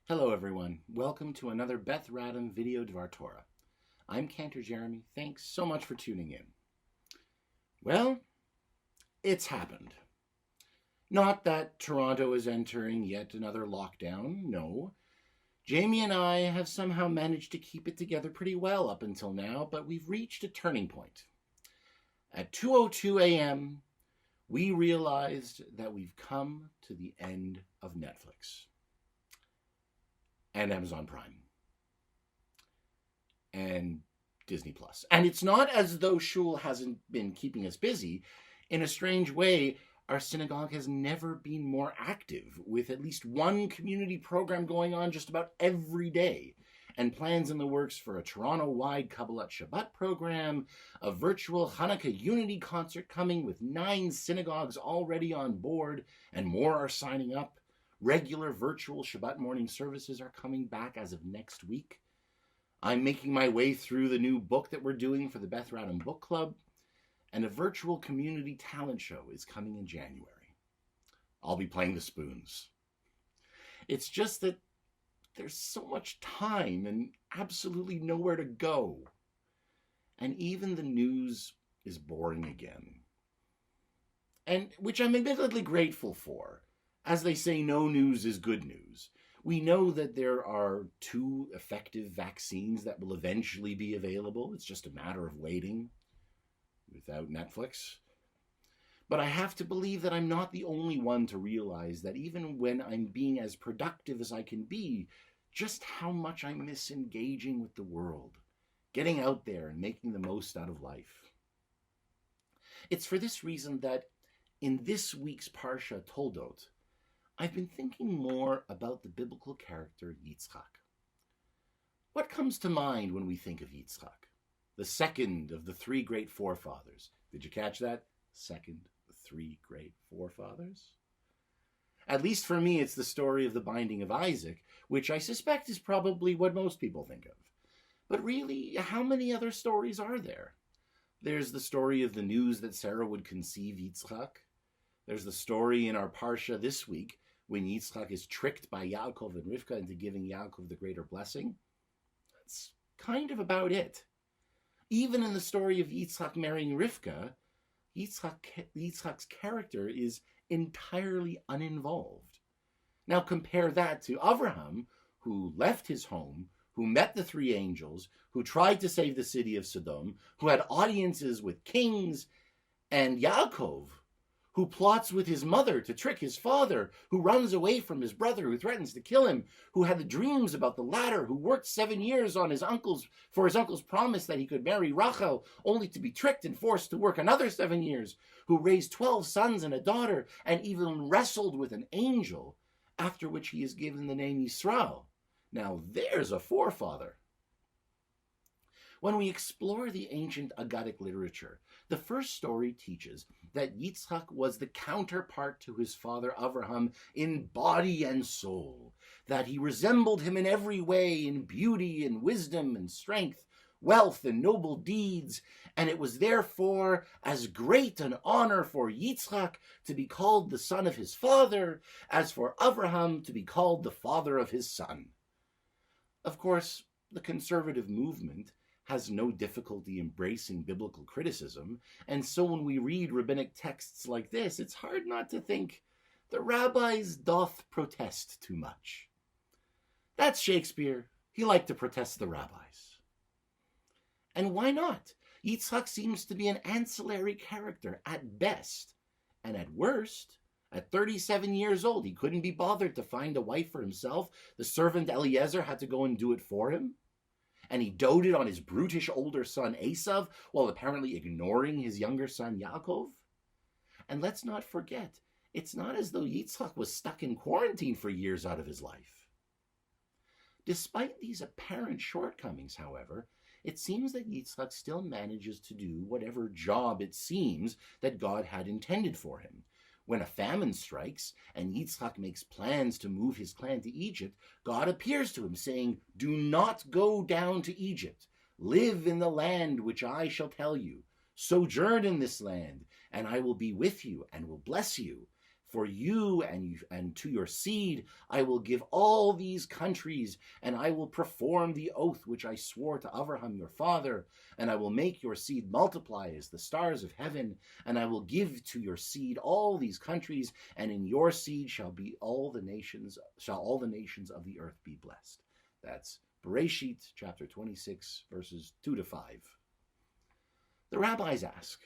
Hello everyone, welcome to another Beth Radham video Dvar Torah. I'm Cantor Jeremy, thanks so much for tuning in. Well, it's happened. Not that Toronto is entering yet another lockdown, no. Jamie and I have somehow managed to keep it together pretty well up until now, but we've reached a turning point. At 2:02 a.m., we realized that we've come to the end of Netflix. And Amazon Prime. And Disney Plus. And it's not as though Shul hasn't been keeping us busy. In a strange way, our synagogue has never been more active, with at least one community program going on just about every day, and plans in the works for a Toronto-wide Kabbalat Shabbat program, a virtual Hanukkah Unity concert coming with 9 synagogues already on board, and more are signing up. Regular virtual Shabbat morning services are coming back as of next week. I'm making my way through the new book that we're doing for the Beth Radham Book Club, and a virtual community talent show is coming in January. I'll be playing the spoons. It's just that there's so much time and absolutely nowhere to go. And even the news is boring again. And which I'm admittedly grateful for. As they say, no news is good news. We know that there are 2 effective vaccines that will eventually be available. It's just a matter of waiting without Netflix. But I have to believe that I'm not the only one to realize that even when I'm being as productive as I can be, just how much I miss engaging with the world, getting out there and making the most out of life. It's for this reason that in this week's Parshat, Toldot, I've been thinking more about the biblical character Yitzchak. What comes to mind when we think of Yitzchak? The second of the 3 great forefathers. Did you catch that? Second of 3 great forefathers? At least for me, it's the story of the binding of Isaac, which I suspect is probably what most people think of. But really, how many other stories are there? There's the story of the news that Sarah would conceive Yitzchak. There's the story in our Parsha this week when Yitzchak is tricked by Yaakov and Rivka into giving Yaakov the greater blessing. That's kind of about it. Even in the story of Yitzchak marrying Rivka, Yitzchak's character is entirely uninvolved. Now compare that to Avraham, who left his home, who met the 3 angels, who tried to save the city of Sodom, who had audiences with kings, and Yaakov, who plots with his mother to trick his father, who runs away from his brother, who threatens to kill him, who had the dreams about the ladder, who worked 7 years on his uncle's promise that he could marry Rachel, only to be tricked and forced to work another 7 years, who raised 12 sons and a daughter, and even wrestled with an angel, after which he is given the name Yisrael. Now there's a forefather. When we explore the ancient Aggadic literature, the first story teaches that Yitzchak was the counterpart to his father Avraham in body and soul, that he resembled him in every way, in beauty and wisdom and strength, wealth and noble deeds, and it was therefore as great an honor for Yitzchak to be called the son of his father as for Avraham to be called the father of his son. Of course, the conservative movement has no difficulty embracing biblical criticism, and so when we read rabbinic texts like this, it's hard not to think the rabbis doth protest too much. That's Shakespeare. He liked to protest the rabbis. And why not? Yitzchak seems to be an ancillary character at best, and at worst, at 37 years old, he couldn't be bothered to find a wife for himself. The servant Eliezer had to go and do it for him. And he doted on his brutish older son Esav, while apparently ignoring his younger son Yaakov. And let's not forget, it's not as though Yitzchak was stuck in quarantine for years out of his life. Despite these apparent shortcomings, however, it seems that Yitzchak still manages to do whatever job it seems that God had intended for him. When a famine strikes and Yitzchak makes plans to move his clan to Egypt, God appears to him saying, "Do not go down to Egypt. Live in the land which I shall tell you. Sojourn in this land, and I will be with you and will bless you. For you and to your seed I will give all these countries, and I will perform the oath which I swore to Abraham your father, and I will make your seed multiply as the stars of heaven, and I will give to your seed all these countries, and in your seed shall all the nations of the earth be blessed. That's Bereshit chapter 26, verses 2 to 5. The rabbis ask,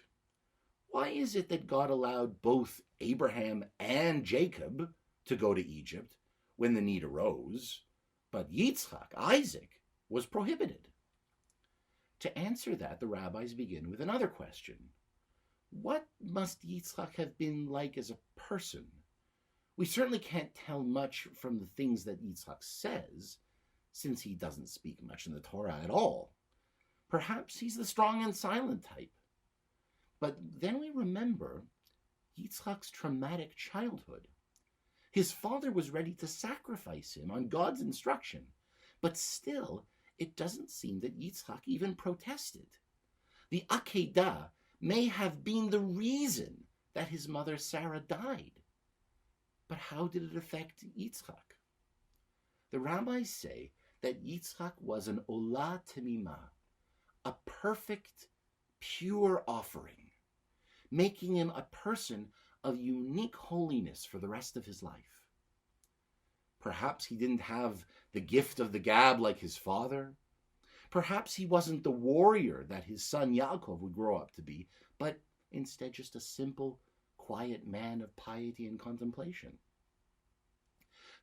why is it that God allowed both Abraham and Jacob to go to Egypt when the need arose, but Yitzchak, Isaac, was prohibited? To answer that, the rabbis begin with another question. What must Yitzchak have been like as a person? We certainly can't tell much from the things that Yitzchak says, since he doesn't speak much in the Torah at all. Perhaps he's the strong and silent type. But then we remember Yitzchak's traumatic childhood. His father was ready to sacrifice him on God's instruction, but still, it doesn't seem that Yitzchak even protested. The Akedah may have been the reason that his mother Sarah died. But how did it affect Yitzchak? The rabbis say that Yitzchak was an olah temimah, a perfect, pure offering, making him a person of unique holiness for the rest of his life. Perhaps he didn't have the gift of the gab like his father. Perhaps he wasn't the warrior that his son Yaakov would grow up to be, but instead just a simple, quiet man of piety and contemplation.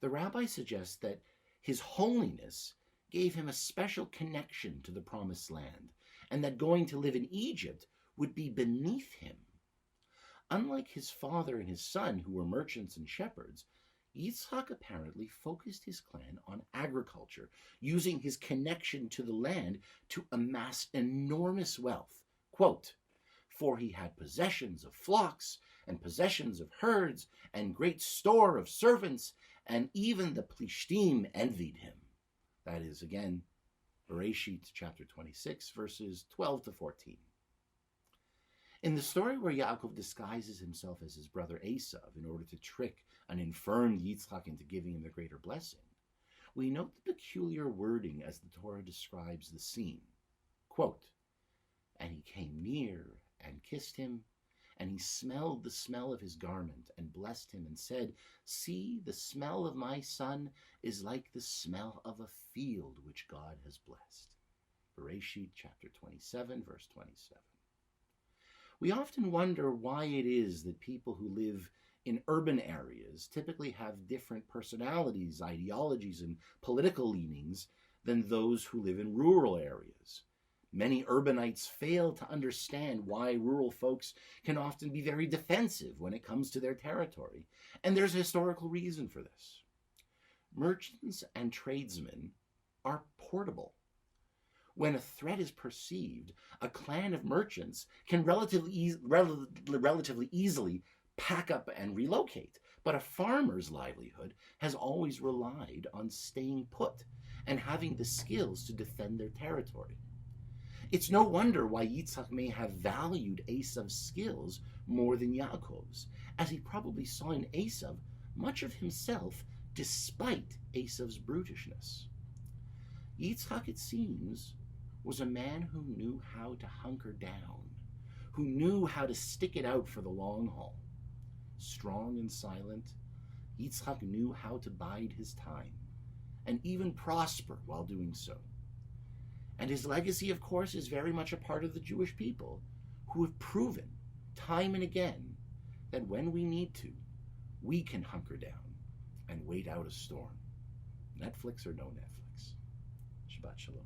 The rabbi suggests that his holiness gave him a special connection to the promised land, and that going to live in Egypt would be beneath him. Unlike his father and his son, who were merchants and shepherds, Yitzchak apparently focused his clan on agriculture, using his connection to the land to amass enormous wealth. Quote, for he had possessions of flocks, and possessions of herds, and great store of servants, and even the Plishtim envied him. That is, again, Bereshit chapter 26, verses 12 to 14. In the story where Yaakov disguises himself as his brother Esav in order to trick an infirmed Yitzchak into giving him the greater blessing, we note the peculiar wording as the Torah describes the scene. Quote, and he came near and kissed him, and he smelled the smell of his garment and blessed him and said, see, the smell of my son is like the smell of a field which God has blessed. Bereshit chapter 27, verse 27. We often wonder why it is that people who live in urban areas typically have different personalities, ideologies, and political leanings than those who live in rural areas. Many urbanites fail to understand why rural folks can often be very defensive when it comes to their territory, and there's a historical reason for this. Merchants and tradesmen are portable. When a threat is perceived, a clan of merchants can relatively easily pack up and relocate. But a farmer's livelihood has always relied on staying put and having the skills to defend their territory. It's no wonder why Yitzchak may have valued Esav's skills more than Yaakov's, as he probably saw in Esav much of himself despite Esav's brutishness. Yitzchak, it seems, was a man who knew how to hunker down, who knew how to stick it out for the long haul. Strong and silent, Yitzchak knew how to bide his time, and even prosper while doing so. And his legacy, of course, is very much a part of the Jewish people, who have proven, time and again, that when we need to, we can hunker down and wait out a storm. Netflix or no Netflix. Shabbat Shalom.